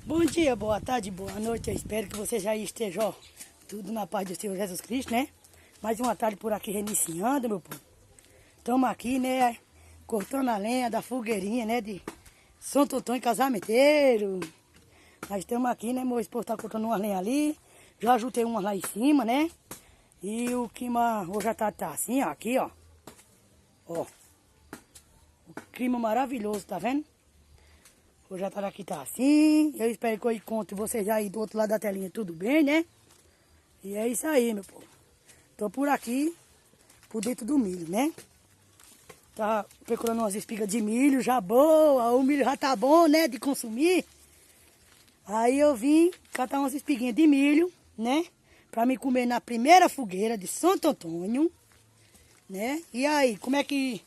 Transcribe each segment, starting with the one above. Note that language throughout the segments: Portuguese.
Bom dia, boa tarde, boa noite. Eu espero que você já esteja, ó, tudo na paz do Senhor Jesus Cristo, né? Mais uma tarde por aqui reiniciando, meu povo. Estamos aqui, né? Cortando a lenha da fogueirinha, né? De Santo Antônio Casamenteiro. Nós estamos aqui, né? Meu esposo está cortando uma lenha ali. Já ajuntei umas lá em cima, né? E o clima hoje já tá assim, ó. Aqui, ó. Ó. O clima maravilhoso, tá vendo? Hoje a tarde aqui tá assim. Eu espero que eu encontre vocês aí do outro lado da telinha tudo bem, né? E é isso aí, meu povo. Tô por aqui, por dentro do milho, né? Tá procurando umas espigas de milho já boa. O milho já tá bom, né? De consumir. Aí eu vim catar umas espiguinhas de milho, né? Pra me comer na primeira fogueira de Santo Antônio, né? E aí, como é que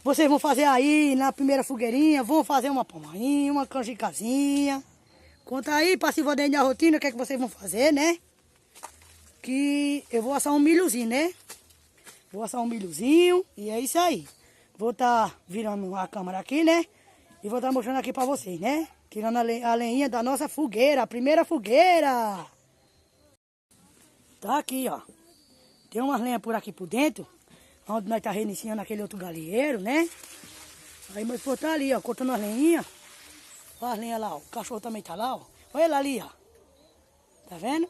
vocês vão fazer aí na primeira fogueirinha? Vão fazer uma pamonha, uma canjicazinha? Conta aí, pra se valer a rotina, o que é que vocês vão fazer, né? Que eu vou assar um milhozinho, né? Vou assar um milhozinho e é isso aí. Vou estar virando a câmera aqui, né? E vou estar mostrando aqui pra vocês, né? Tirando a lenha da nossa fogueira, a primeira fogueira. Tá aqui, ó. Tem umas lenhas por aqui por dentro, onde nós tá reiniciando aquele outro galinheiro, né? Aí meu esposo tá ali, ó, cortando as lenhinhas. Olha as lenhas lá, ó. O cachorro também tá lá, ó. Olha ele ali, ó. Tá vendo?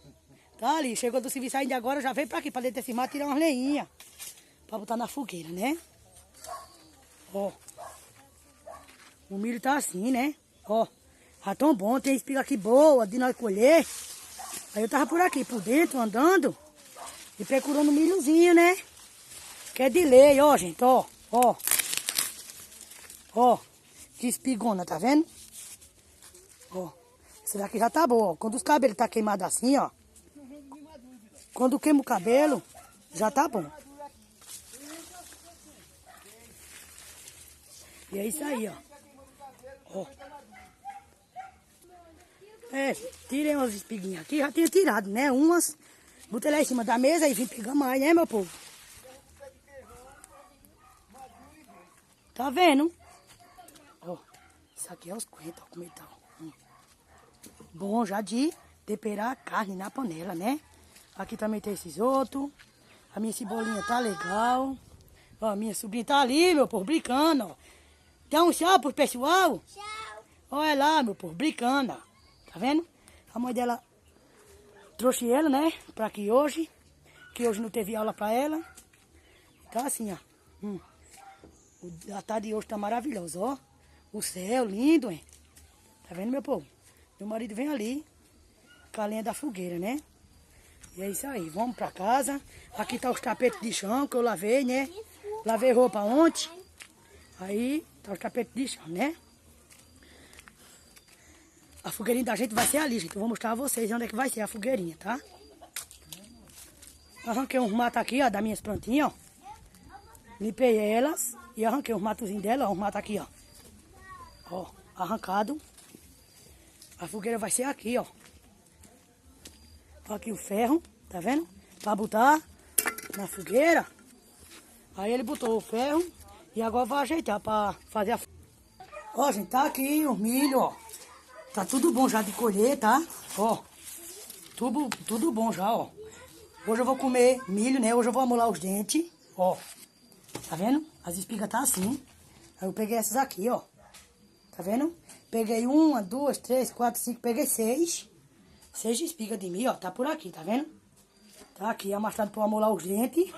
Tá ali. Chegou do serviço ainda agora, já veio pra aqui, pra dentro desse mato, tirar umas lenhinhas. Pra botar na fogueira, né? Ó. O milho tá assim, né? Ó. Já tão bom, tem espiga aqui boa de nós colher. Aí eu tava por aqui, por dentro, andando. E procurando um milhozinho, né? Que é de lei, ó, gente, ó. Ó. Ó. Que espigona, tá vendo? Ó. Essa daqui já tá boa. Quando os cabelos tá queimados assim, ó. Quando queima o cabelo, já tá bom. E é isso aí, ó. Ó. É, tirei umas espiguinhas aqui, já tinha tirado, né? Umas, botei lá em cima da mesa e vim pegar mais, né, meu povo? Tá vendo? Ó, isso aqui é os coentros, ó, como ele tá. Bom já de temperar a carne na panela, né? Aqui também tem esses outros. A minha cebolinha tá legal. Ó, a minha sobrinha tá ali, meu povo, brincando, ó. Dá um tchau pro pessoal. Tchau. Olha lá, meu povo, brincando, ó. Tá vendo? A mãe dela trouxe ela, né? Pra aqui hoje. Que hoje não teve aula pra ela. Tá assim, ó. A tarde de hoje tá maravilhosa, ó. O céu lindo, hein? Tá vendo, meu povo? Meu marido vem ali. Com a lenha da fogueira, né? E é isso aí. Vamos pra casa. Aqui tá os tapetes de chão que eu lavei, né? Lavei roupa ontem. Aí tá os tapetes de chão, né? A fogueirinha da gente vai ser ali, gente. Eu vou mostrar a vocês onde é que vai ser a fogueirinha, tá? Arranquei uns matos aqui, ó, das minhas plantinhas, ó. Limpei elas e arranquei uns matozinhos dela, ó. Uns matos aqui, ó. Ó, arrancado. A fogueira vai ser aqui, ó. Aqui o ferro, tá vendo? Pra botar na fogueira. Aí ele botou o ferro e agora vai ajeitar pra fazer a... Ó, gente, tá aqui o milho, ó. Tá tudo bom já de colher, tá? Ó, tudo bom já, ó. Hoje eu vou comer milho, né? Hoje eu vou amolar os dentes, ó. Tá vendo? As espigas tá assim. Aí eu peguei essas aqui, ó. Tá vendo? Peguei 1, 2, 3, 4, 5, peguei 6. 6 espigas de milho, ó. Tá por aqui, tá vendo? Tá aqui amassado pra eu amolar os dentes.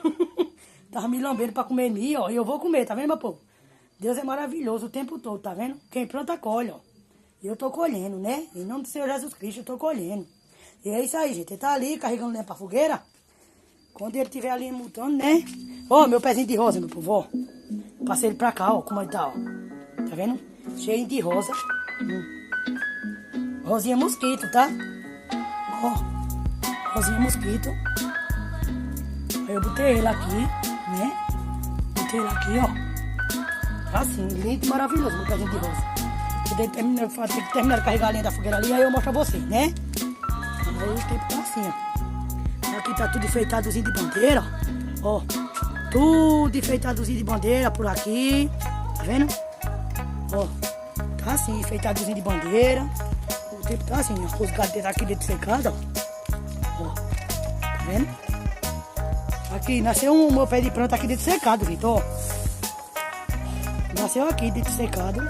Tava me lambendo pra comer milho, ó. E eu vou comer, tá vendo, meu povo? Deus é maravilhoso o tempo todo, tá vendo? Quem planta, colhe, ó. E eu tô colhendo, né? Em nome do Senhor Jesus Cristo, eu tô colhendo. E é isso aí, gente. Ele tá ali, carregando lenha pra fogueira. Quando ele estiver ali mutando, né? Ó, meu pezinho de rosa, meu povo, ó. Passei ele pra cá, ó, como ele tá, ó. Tá vendo? Cheio de rosa. Rosinha mosquito, tá? Ó. Rosinha mosquito. Aí eu botei ele aqui, né? Botei ele aqui, ó. Tá assim, lindo e maravilhoso, meu pezinho de rosa. Eu tenho que terminar de carregar a lenha da fogueira ali, aí eu mostro a vocês, né? Aí o tempo tá assim, ó. Aqui tá tudo enfeitadozinho de bandeira, ó. Tudo enfeitadozinho de bandeira por aqui. Tá vendo? Ó. Tá assim, enfeitadozinho de bandeira. O tempo tá assim, ó. Os gatos tá aqui dentro secado, ó. Ó. Tá vendo? Aqui, nasceu um meu pé de planta aqui dentro secado, Vitor, ó. Nasceu aqui dentro secado.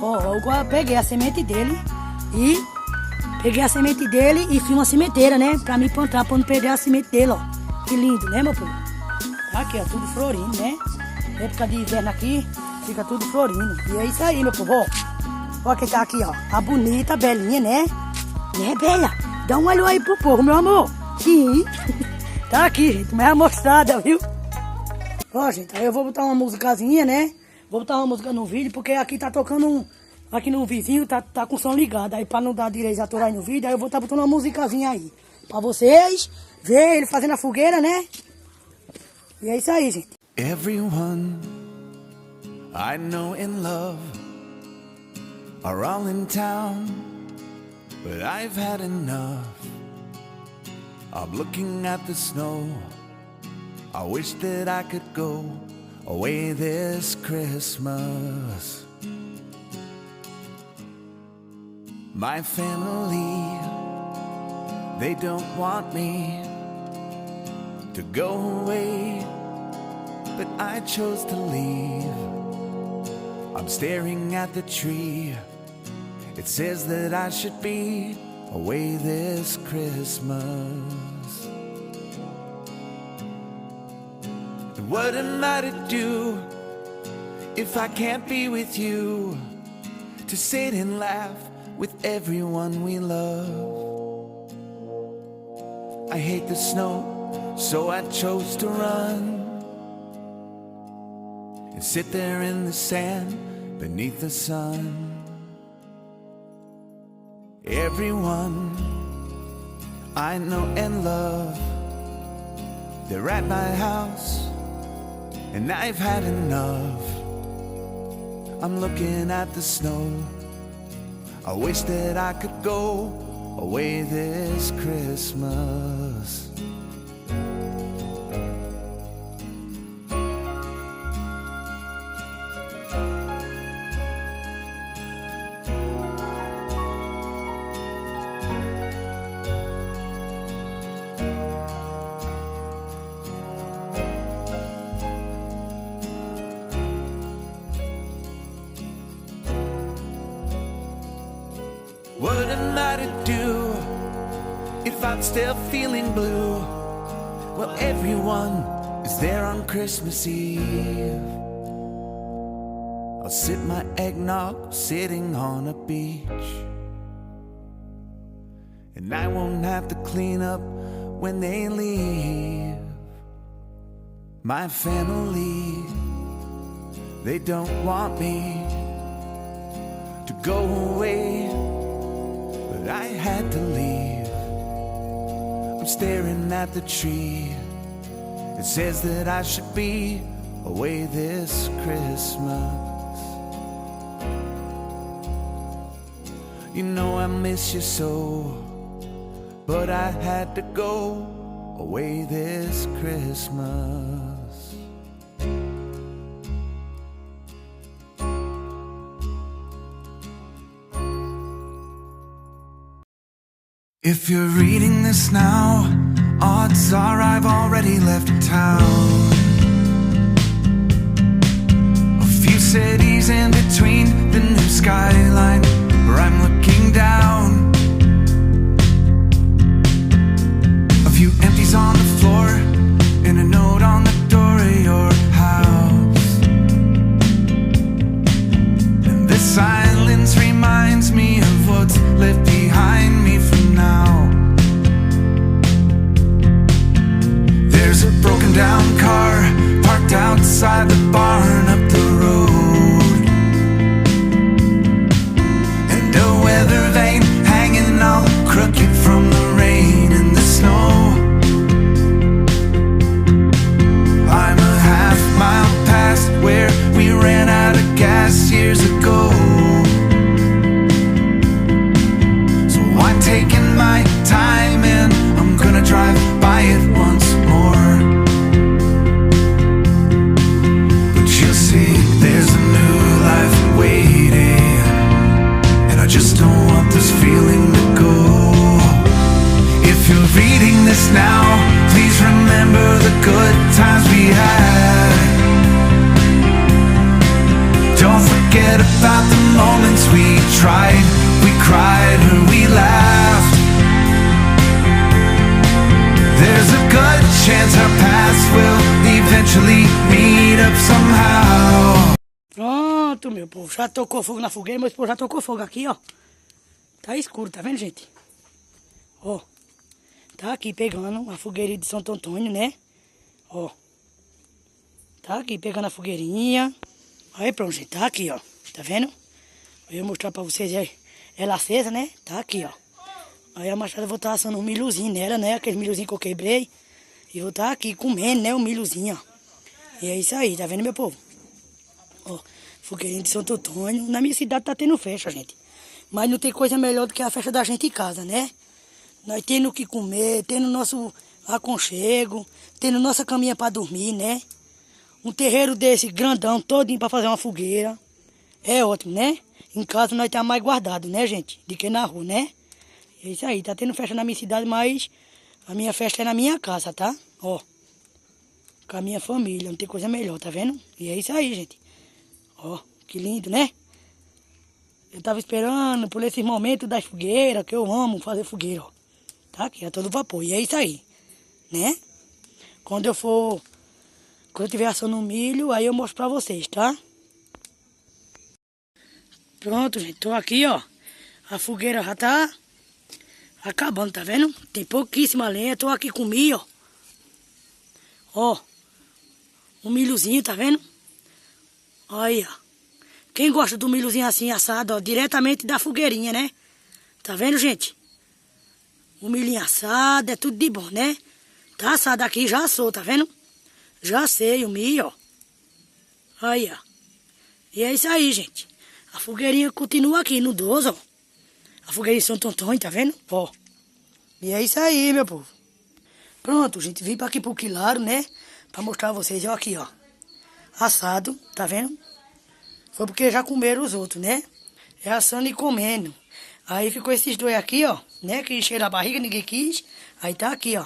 Ó, eu peguei a semente dele e... fiz uma sementeira, né? Pra me plantar, pra não perder a semente dele, ó. Que lindo, né, meu povo? Tá aqui, ó, tudo florindo, né? Época de inverno aqui, fica tudo florindo. E é isso aí, meu povo, ó. Ó quem tá aqui, ó. A bonita, a belinha, né? Né, Bela? Dá um olho aí pro povo, meu amor. Sim. Tá aqui, gente, mais mostrada, viu? Ó, gente, aí eu vou botar uma musicazinha, né? Vou botar uma música no vídeo, porque aqui tá tocando aqui no vizinho, tá com o som ligado. Aí pra não dar direito a aí no vídeo, aí eu vou estar botando uma musicazinha aí. Pra vocês verem ele fazendo a fogueira, né? E é isso aí, gente. Everyone I know and love are all in town, but I've had enough of looking at the snow. I wish that I could go away this Christmas. My family, they don't want me to go away, but I chose to leave. I'm staring at the tree. It says that I should be away this Christmas. And what am I to do if I can't be with you? To sit and laugh with everyone we love. I hate the snow, so I chose to run and sit there in the sand beneath the sun. Everyone I know and love, they're at my house, and I've had enough. I'm looking at the snow. I wish that I could go away this Christmas. What am I to do if I'm still feeling blue? Well, everyone is there on Christmas Eve. I'll sip my eggnog sitting on a beach, and I won't have to clean up when they leave. My family, they don't want me to go away, but I had to leave. I'm staring at the tree. It says that I should be away this Christmas. You know I miss you so, but I had to go away this Christmas. If you're reading this now, odds are I've already left town. A few cities in between the new skyline where I'm looking down. A few empties on the floor and a note on the door of your house. And this silence reminds me of what's left behind me from now. There's a broken down car parked outside the barn up the road, and a weather vane hanging all crooked from the rain and the snow. I'm a half mile past where we ran out of gas years ago, so I'm taking my time and I'm gonna drive by it once more. But you see, there's a new life waiting, and I just don't want this feeling to go. If you're reading this now, please remember the good times we had. Don't forget about the moments we tried, we cried, or we laughed. There's a good chance our paths will eventually meet up somehow. Pronto, meu povo. Já tocou fogo na fogueira. Meu esposo já tocou fogo aqui, ó. Tá escuro, tá vendo, gente? Ó. Tá aqui pegando a fogueirinha de Santo Antônio, né? Ó. Tá aqui pegando a fogueirinha. Aí pronto, gente. Tá aqui, ó. Tá vendo? Eu vou mostrar pra vocês aí. Ela acesa, né? Tá aqui, ó. Aí a machada eu vou estar assando um milhozinho nela, né? Aquele milhozinho que eu quebrei. E vou estar aqui comendo, né? O milhozinho, ó. E é isso aí, tá vendo, meu povo? Ó, fogueirinha de Santo Antônio. Na minha cidade tá tendo festa, gente. Mas não tem coisa melhor do que a festa da gente em casa, né? Nós tendo o que comer, tendo nosso aconchego, tendo nossa caminha pra dormir, né? Um terreiro desse grandão, todinho pra fazer uma fogueira. É ótimo, né? Em casa nós tá mais guardado, né, gente? Do que na rua, né? É isso aí, tá tendo festa na minha cidade, mas a minha festa é na minha casa, tá? Ó, com a minha família, não tem coisa melhor, tá vendo? E é isso aí, gente. Ó, que lindo, né? Eu tava esperando por esse momento das fogueiras, que eu amo fazer fogueira, ó. Tá aqui, a todo vapor, e é isso aí, né? Quando eu tiver assando o milho, aí eu mostro pra vocês, tá? Pronto, gente, tô aqui, ó. A fogueira já tá acabando, tá vendo? Tem pouquíssima lenha, tô aqui com milho, ó. Ó, um milhozinho, tá vendo? Aí, ó. Quem gosta do milhozinho assim assado, ó, diretamente da fogueirinha, né? Tá vendo, gente? O milhinho assado, é tudo de bom, né? Tá assado aqui, já assou, tá vendo? Já assei o milho, ó. Aí, ó. E é isso aí, gente. A fogueirinha continua aqui no 12, ó. A fogueirinha de Santo Antônio, tá vendo? Ó. E é isso aí, meu povo. Pronto, gente. Vim pra aqui pro Quilaro, né? Pra mostrar a vocês, ó, aqui, ó. Assado, tá vendo? Foi porque já comeram os outros, né? É assando e comendo. Aí ficou esses dois aqui, ó. Né? Que encheram a barriga, ninguém quis. Aí tá aqui, ó.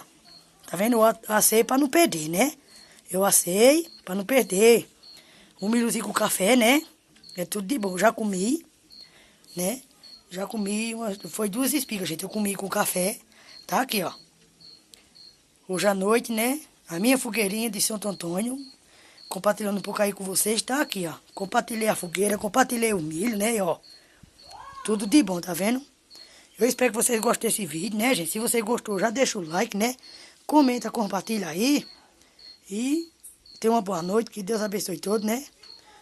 Tá vendo? Eu assei pra não perder, né? Eu assei pra não perder. Um milhozinho com café, né? É tudo de bom. Já comi, né? Já comi, foi 2 espigas, gente. Eu comi com café. Tá aqui, ó. Hoje à noite, né? A minha fogueirinha de Santo Antônio. Compartilhando um pouco aí com vocês. Tá aqui, ó. Compartilhei a fogueira, compartilhei o milho, né? E, ó. Tudo de bom, tá vendo? Eu espero que vocês gostem desse vídeo, né, gente? Se você gostou, já deixa o like, né? Comenta, compartilha aí. E tenha uma boa noite. Que Deus abençoe todos, né?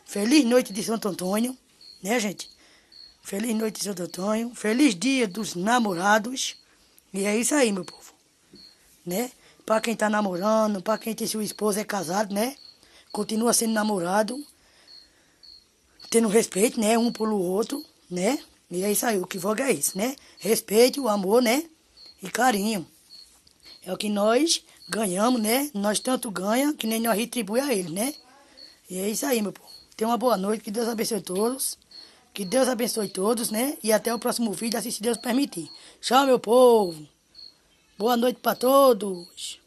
Feliz noite de Santo Antônio, né, gente? Feliz noite de Santo Antônio. Feliz dia dos namorados. E é isso aí, meu povo. Né? Pra quem tá namorando, pra quem tem sua esposa, é casado, né? Continua sendo namorado. Tendo respeito, né? Um pelo outro, né? E é isso aí, o que voga é isso, né? Respeito, o amor, né? E carinho. É o que nós ganhamos, né? Nós tanto ganha que nem nós retribui a ele, né? E é isso aí, meu povo. Tenha uma boa noite, que Deus abençoe todos. Que Deus abençoe todos, né? E até o próximo vídeo, assim se Deus permitir. Tchau, meu povo. Boa noite pra todos.